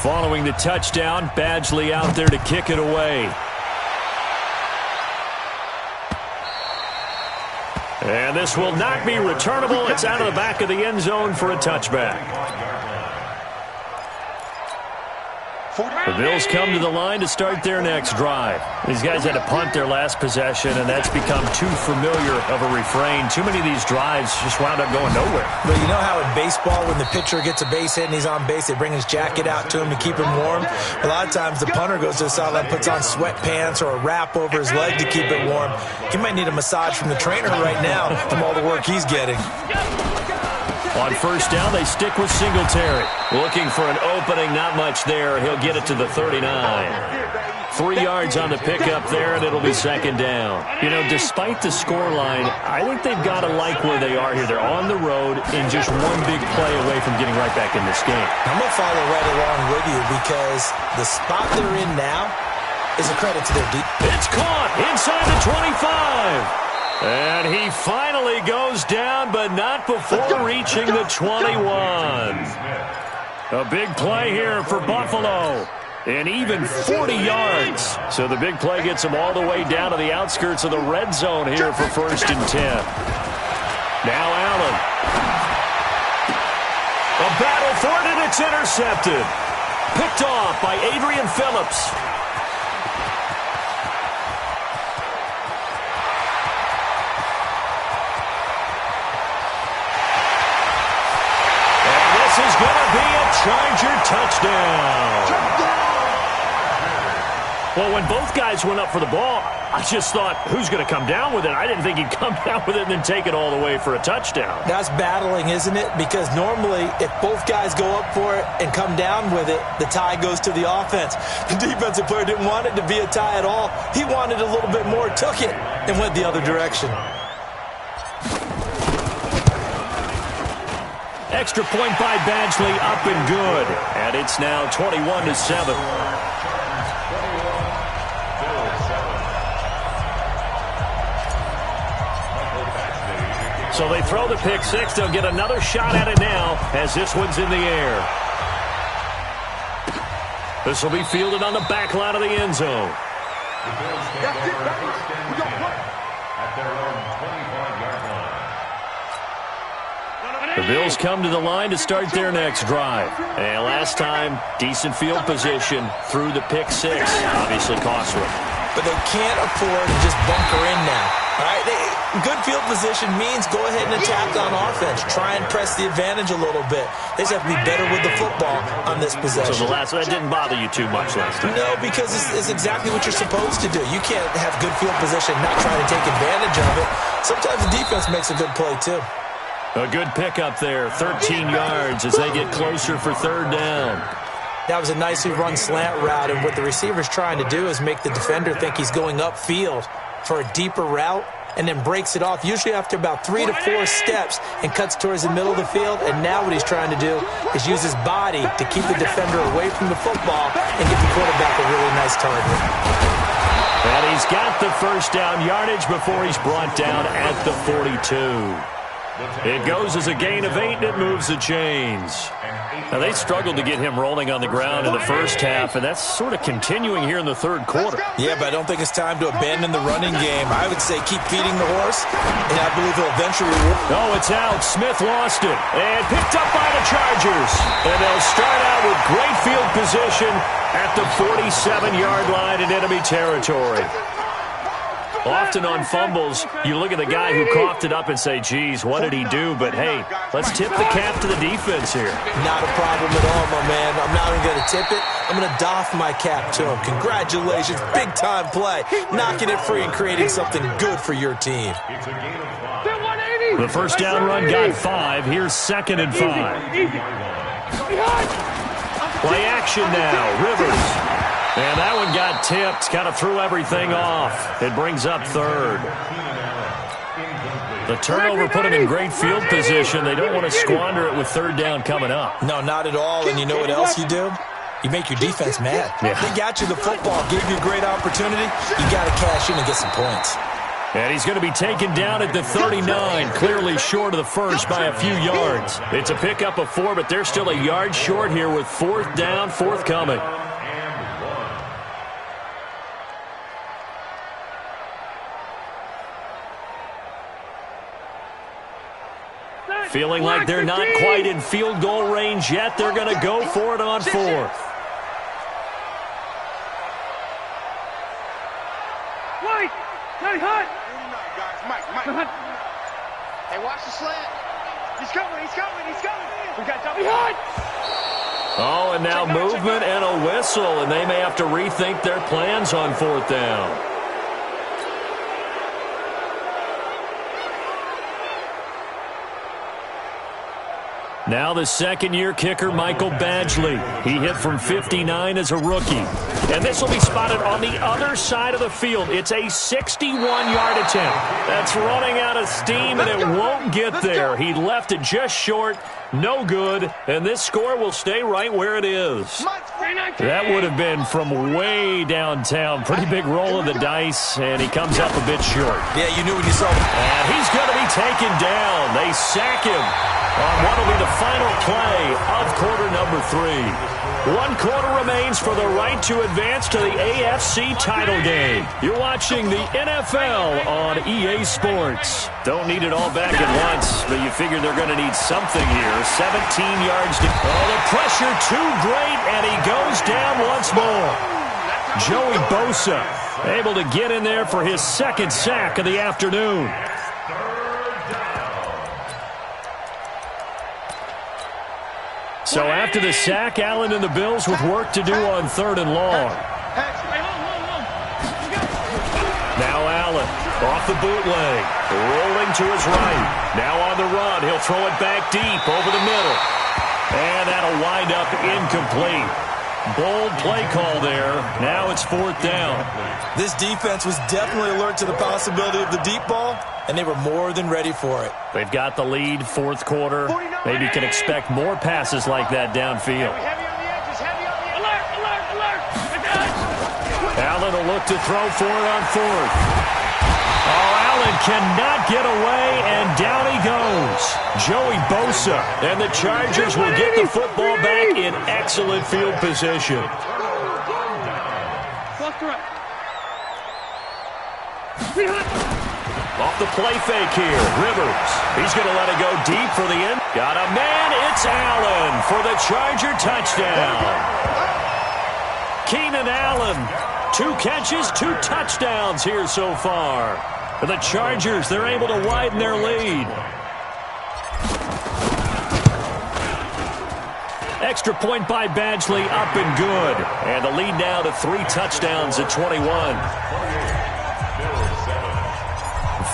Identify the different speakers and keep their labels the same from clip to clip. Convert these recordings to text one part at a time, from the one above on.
Speaker 1: Following the touchdown, Badgley out there to kick it away. And this will not be returnable. It's out of the back of the end zone for a touchback. The Bills come to the line to start their next drive. These guys had to punt their last possession, and that's become too familiar of a refrain. Too many of these drives just wound up going nowhere.
Speaker 2: But you know how in baseball, when the pitcher gets a base hit and he's on base, they bring his jacket out to him to keep him warm? A lot of times the punter goes to the sideline, puts on sweatpants or a wrap over his leg to keep it warm. He might need a massage from the trainer right now from all the work he's getting.
Speaker 1: On first down, they stick with Singletary. Looking for an opening, not much there. He'll get it to the 39. 3 yards on the pickup there, and it'll be second down. You know, despite the scoreline, I think they've got to like where they are here. They're on the road and just one big play away from getting right back in this game.
Speaker 2: I'm going to follow right along with you because the spot they're in now is a credit to their defense.
Speaker 1: It's caught inside the 25. And he finally goes down, but not before reaching the 21. A big play here for Buffalo. And even 40 yards. So the big play gets him all the way down to the outskirts of the red zone here for 1st and 10. Now Allen. A battle for it, and it's intercepted. Picked off by Adrian Phillips. Is going to be a Charger touchdown. Well, when both guys went up for the ball, I just thought, who's going to come down with it? I didn't think he'd come down with it and then take it all the way for a touchdown.
Speaker 2: That's battling, isn't it? Because normally, if both guys go up for it and come down with it, the tie goes to the offense. The defensive player didn't want it to be a tie at all. He wanted a little bit more, took it, and went the other direction.
Speaker 1: Extra point by Badgley, up and good. And it's now 21-7. So they throw the pick six. They'll get another shot at it now as this one's in the air. This will be fielded on the back line of the end zone. The Bills come to the line to start their next drive. And last time, decent field position through the pick six. Obviously costly.
Speaker 2: But they can't afford to just bunker in now. All right, good field position means go ahead and attack on offense. Try and press the advantage a little bit. They just have to be better with the football on this possession.
Speaker 1: So that didn't bother you too much last time?
Speaker 2: No, because it's exactly what you're supposed to do. You can't have good field position and not try to take advantage of it. Sometimes the defense makes a good play, too.
Speaker 1: A good pickup there, 13 yards as they get closer for third down.
Speaker 2: That was a nicely run slant route, and what the receiver's trying to do is make the defender think he's going upfield for a deeper route and then breaks it off, usually after about 3 to 4 steps, and cuts towards the middle of the field. And now what he's trying to do is use his body to keep the defender away from the football and get the quarterback a really nice target.
Speaker 1: And he's got the first down yardage before he's brought down at the 42. It goes as a gain of 8, and it moves the chains. Now, they struggled to get him rolling on the ground in the first half, and that's sort of continuing here in the third quarter.
Speaker 2: Yeah, but I don't think it's time to abandon the running game. I would say keep feeding the horse, and I believe he'll eventually reward.
Speaker 1: Oh, it's out. Smith lost it, and picked up by the Chargers. And they'll start out with great field position at the 47-yard line in enemy territory. Often on fumbles, you look at the guy who coughed it up and say, geez, what did he do? But, hey, let's tip the cap to the defense here.
Speaker 2: Not a problem at all, my man. I'm not even going to tip it. I'm going to doff my cap to him. Congratulations. Big-time play. Knocking it free and creating something good for your team.
Speaker 1: The first down run got 5. Here's 2nd and 5. Play action now. Rivers. And that one got tipped, kind of threw everything off. It brings up third. The turnover put them in great field position. They don't want to squander it with third down coming up.
Speaker 2: No, not at all. And you know what else you do? You make your defense mad.
Speaker 1: Yeah.
Speaker 2: They got you the football, gave you a great opportunity. You got to cash in and get some points.
Speaker 1: And he's going to be taken down at the 39, clearly short of the first by a few yards. It's a pickup of 4, but they're still a yard short here with 4th down, forthcoming. Feeling like they're not quite in field goal range yet. They're going to go for it on 4th.
Speaker 3: Mike. Hey, watch the slant. He's coming. We got double.
Speaker 1: Oh, and now movement and a whistle, and they may have to rethink their plans on 4th down. Now the second-year kicker, Michael Badgley. He hit from 59 as a rookie. And this will be spotted on the other side of the field. It's a 61-yard attempt. That's running out of steam, and it won't get there. He left it just short. No good. And this score will stay right where it is. That would have been from way downtown. Pretty big roll of the dice, and he comes up a bit short.
Speaker 2: Yeah, you knew when you saw him.
Speaker 1: And he's going to be taken down. They sack him on what will be the final play of quarter number 3. 1 quarter remains for the right to advance to the AFC title game. You're watching the NFL on EA Sports. Don't need it all back at once, but you figure they're going to need something here. 17 yards to... Oh, the pressure too great, and he goes down once more. Joey Bosa able to get in there for his 2nd sack of the afternoon. So after the sack, Allen and the Bills with work to do on 3rd and long. Now Allen off the bootleg, rolling to his right. Now on the run, he'll throw it back deep over the middle. And that'll wind up incomplete. Bold play call there. Now it's 4th down.
Speaker 2: This defense was definitely alert to the possibility of the deep ball, and they were more than ready for it.
Speaker 1: They've got the lead, 4th quarter. Maybe can expect more passes like that downfield. Allen will look to throw for it on 4th. Oh, Allen cannot get away, and down he goes. Joey Bosa, and the Chargers will get the football back in excellent field position. Off the play fake here, Rivers. He's going to let it go deep for the end. Got a man, it's Allen for the Charger touchdown. Keenan Allen, 2 catches, 2 touchdowns here so far. For the Chargers, they're able to widen their lead. Extra point by Badgley, up and good. And the lead now to 3 touchdowns at 21.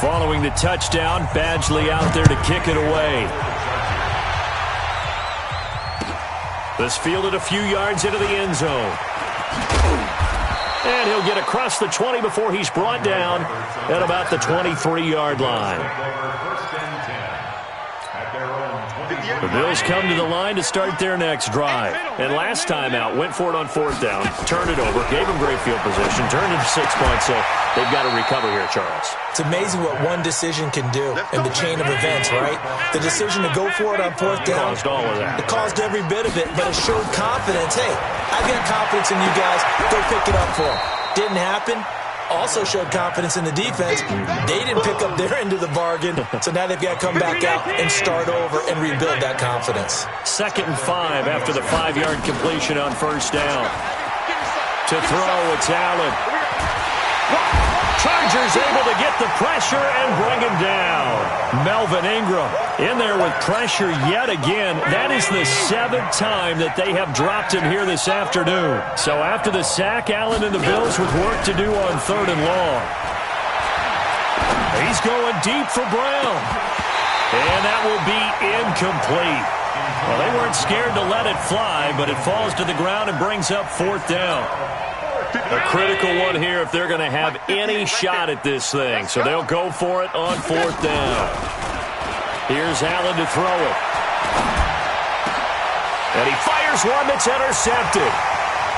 Speaker 1: Following the touchdown, Badgley out there to kick it away. This fielded a few yards into the end zone. And he'll get across the 20 before he's brought down at about the 23-yard line. The Bills come to the line to start their next drive. And last time out, went for it on 4th down, turned it over, gave them great field position, turned it to 6 points, so they've got to recover here, Charles.
Speaker 2: It's amazing what one decision can do in the chain of events, right? The decision to go for it on 4th down.
Speaker 1: Caused all of that.
Speaker 2: It caused every bit of it, but it showed confidence. Hey, I've got confidence in you guys. Go pick it up for them. Didn't happen. Also showed confidence in the defense. They didn't pick up their end of the bargain, so now they've got to come back out and start over and rebuild that confidence.
Speaker 1: 2nd and 5 after the 5-yard completion on 1st down. To throw, it's Allen. Chargers able to get the pressure and bring him down. Melvin Ingram in there with pressure yet again. That is the 7th time that they have dropped him here this afternoon. So after the sack, Allen and the Bills with work to do on 3rd and long. He's going deep for Brown. And that will be incomplete. Well, they weren't scared to let it fly, but it falls to the ground and brings up 4th down. A critical one here if they're going to have any shot at this thing. So they'll go for it on 4th down. Here's Allen to throw it. And he fires one that's intercepted.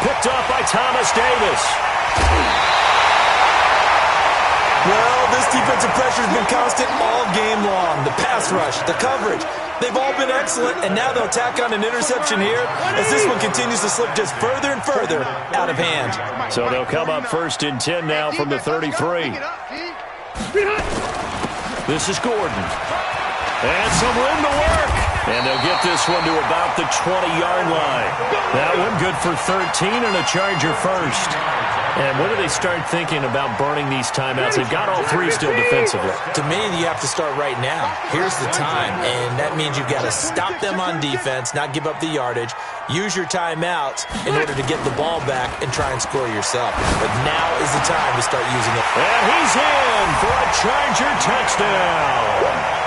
Speaker 1: Picked off by Thomas Davis.
Speaker 2: Well, this defensive pressure has been constant all game long. The pass rush, the coverage, they've all been excellent, and now they'll tack on an interception here as this one continues to slip just further and further out of hand.
Speaker 1: So they'll come up 1st and 10 now from the 33. This is Gordon. And some room to work. And they'll get this one to about the 20-yard line. That one good for 13 and a Charger first. And when do they start thinking about burning these timeouts? They've got all 3 still defensively.
Speaker 2: To me, you have to start right now. Here's the time, and that means you've got to stop them on defense, not give up the yardage, use your timeouts in order to get the ball back and try and score yourself. But now is the time to start using it.
Speaker 1: And he's in for a Charger touchdown.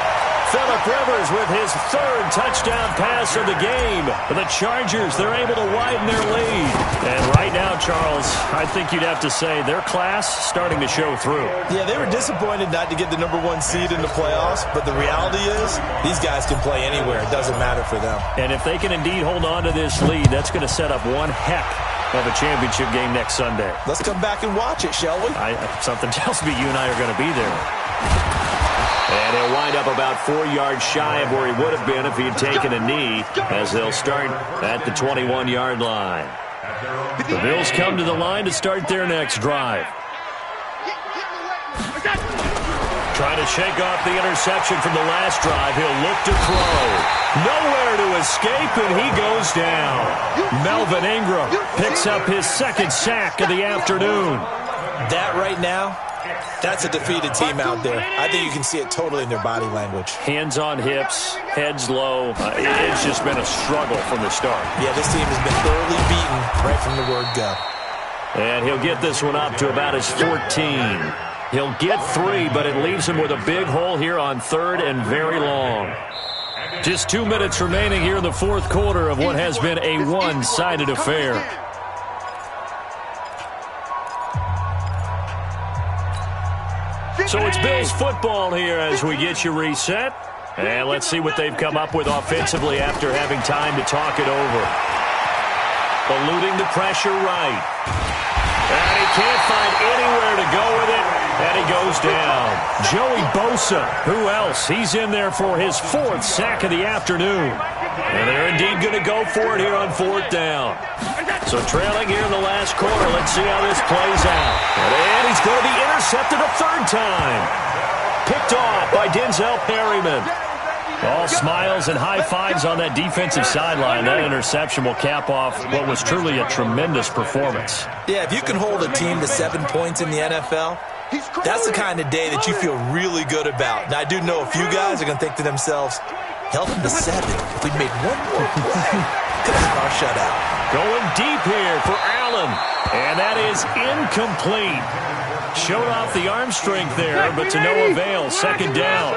Speaker 1: Phillip Rivers with his 3rd touchdown pass of the game. For the Chargers, they're able to widen their lead. And right now, Charles, I think you'd have to say their class starting to show through.
Speaker 2: Yeah, they were disappointed not to get the #1 seed in the playoffs, but the reality is these guys can play anywhere. It doesn't matter for them.
Speaker 1: And if they can indeed hold on to this lead, that's going to set up one heck of a championship game next Sunday.
Speaker 2: Let's come back and watch it, shall we?
Speaker 1: Something tells me you and I are going to be there. And he'll wind up about 4 yards shy of where he would have been if he had taken a knee, as they'll start at the 21-yard line. The Bills come to the line to start their next drive. Trying to shake off the interception from the last drive. He'll look to throw. Nowhere to escape, and he goes down. Melvin Ingram picks up his 2nd sack of the afternoon.
Speaker 2: That right now, that's a defeated team out there. I think you can see it totally in their body language.
Speaker 1: Hands on hips, heads low. It's just been a struggle from the start.
Speaker 2: Yeah, this team has been thoroughly beaten right from the word go.
Speaker 1: And he'll get this one up to about his 14. He'll get 3, but it leaves him with a big hole here on 3rd and very long. Just 2 minutes remaining here in the 4th quarter of what has been a one-sided affair. So it's Bills football here as we get you reset. And let's see what they've come up with offensively after having time to talk it over. Eluding the pressure right. And he can't find anywhere to go with it. And he goes down. Joey Bosa, who else? He's in there for his 4th sack of the afternoon. And they're indeed going to go for it here on 4th down. So trailing here in the last quarter, let's see how this plays out. And he's going to be intercepted a 3rd time. Picked off by Denzel Perryman. All smiles and high fives on that defensive sideline. That interception will cap off what was truly a tremendous performance.
Speaker 2: Yeah, if you can hold a team to 7 points in the NFL, that's the kind of day that you feel really good about. Now, I do know a few guys are going to think to themselves, held them to 7. If we'd made 1 more play, could have had our shutout.
Speaker 1: Going deep here for Allen. And that is incomplete. Showed off the arm strength there, but to no avail. 2nd down.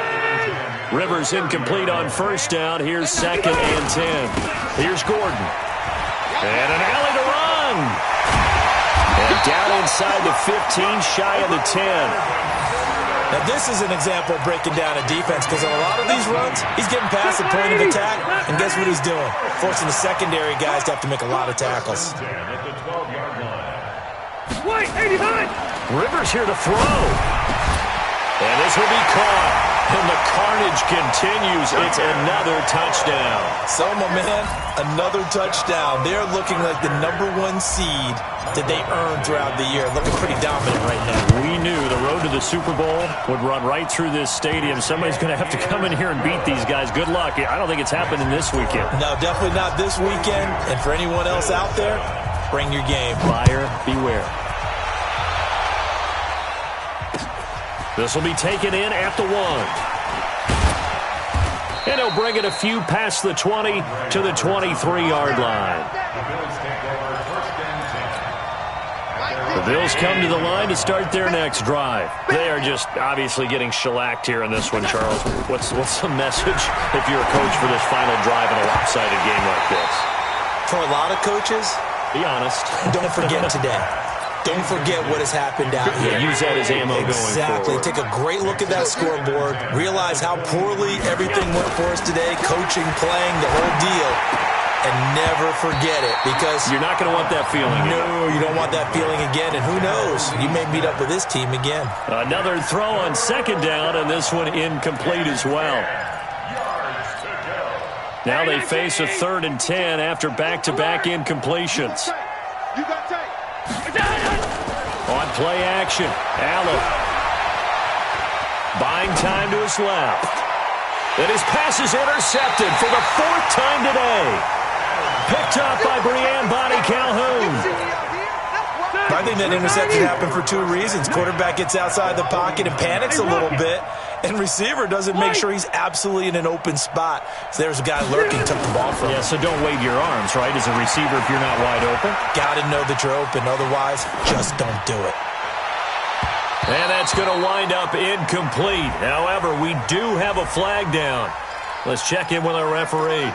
Speaker 1: Rivers incomplete on 1st down. Here's 2nd and 10. Here's Gordon. And an alley to run. And down inside the 15, shy of the 10.
Speaker 2: Now, this is an example of breaking down a defense because on a lot of these runs, he's getting past the point of attack, and guess what he's doing? Forcing the secondary guys to have to make a lot of tackles.
Speaker 1: Rivers here to throw. And this will be caught. And the carnage continues. It's another touchdown.
Speaker 2: So, my man, another touchdown. They're looking like the #1 seed that they earned throughout the year. Looking pretty dominant right now.
Speaker 1: We knew the road to the Super Bowl would run right through this stadium. Somebody's going to have to come in here and beat these guys. Good luck. I don't think it's happening this weekend.
Speaker 2: No, definitely not this weekend. And for anyone else out there, bring your game.
Speaker 1: Buyer beware. This will be taken in at the 1. And he'll bring it a few past the 20 to the 23-yard line. The Bills come to the line to start their next drive. They are just obviously getting shellacked here in this one, Charles. What's the message if you're a coach for this final drive in a lopsided game like this?
Speaker 2: For a lot of coaches,
Speaker 1: be honest.
Speaker 2: Don't forget today. Don't forget what has happened out here.
Speaker 1: Use that as ammo going
Speaker 2: Exactly.
Speaker 1: forward.
Speaker 2: Take a great look at that scoreboard. Realize how poorly everything went for us today. Coaching, playing, the whole deal. and never forget it, because
Speaker 1: you're not going to want that feeling again.
Speaker 2: No, you don't want that feeling again, and who knows? You may meet up with this team again.
Speaker 1: Another throw on second down, and this one incomplete as well. Now they face a 3rd and 10 after back-to-back incompletions. On play action, Allen buying time to his left. And his pass is intercepted for the 4th time today. Picked up by Breanne Bonnie Calhoun.
Speaker 2: I think that interception happened for 2 reasons. Quarterback gets outside the pocket and panics a little bit, and receiver doesn't make sure he's absolutely in an open spot. So there's a guy lurking, took the ball from him.
Speaker 1: Yeah, so don't wave your arms, right, as a receiver if you're not wide open.
Speaker 2: Got to know that you're open. Otherwise, just don't do it.
Speaker 1: And that's going to wind up incomplete. However, we do have a flag down. Let's check in with our referee.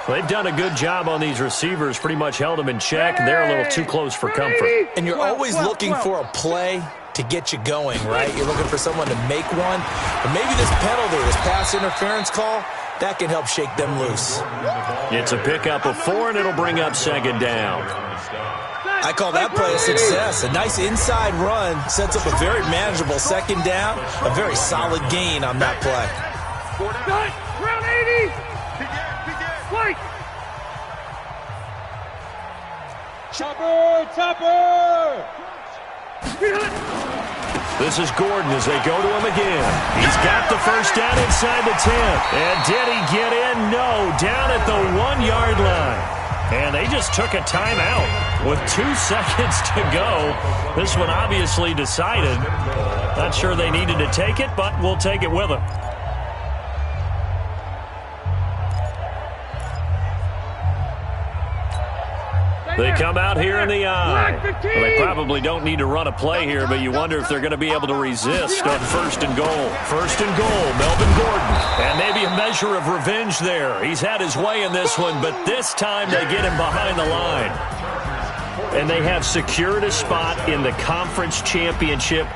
Speaker 1: They've done a good job on these receivers, pretty much held them in check. They're a little too close for comfort.
Speaker 2: And you're always looking for a play to get you going, right? You're looking for someone to make one. But maybe this penalty, this pass interference call, that can help shake them loose.
Speaker 1: It's a pickup of 4, and it'll bring up 2nd down.
Speaker 2: I call that play a success. A nice inside run sets up a very manageable 2nd down, a very solid gain on that play.
Speaker 3: Round 80. White. Chopper.
Speaker 1: This is Gordon as they go to him again. He's got the first down inside the 10. And did he get in? No, down at the 1-yard line. And they just took a timeout with 2 seconds to go. This one obviously decided. Not sure they needed to take it, but we'll take it with them. They come out here in the eye. Well, they probably don't need to run a play here, but you wonder if they're going to be able to resist on 1st and goal. 1st and goal, Melvin Gordon. And maybe a measure of revenge there. He's had his way in this one, but this time they get him behind the line. And they have secured a spot in the conference championship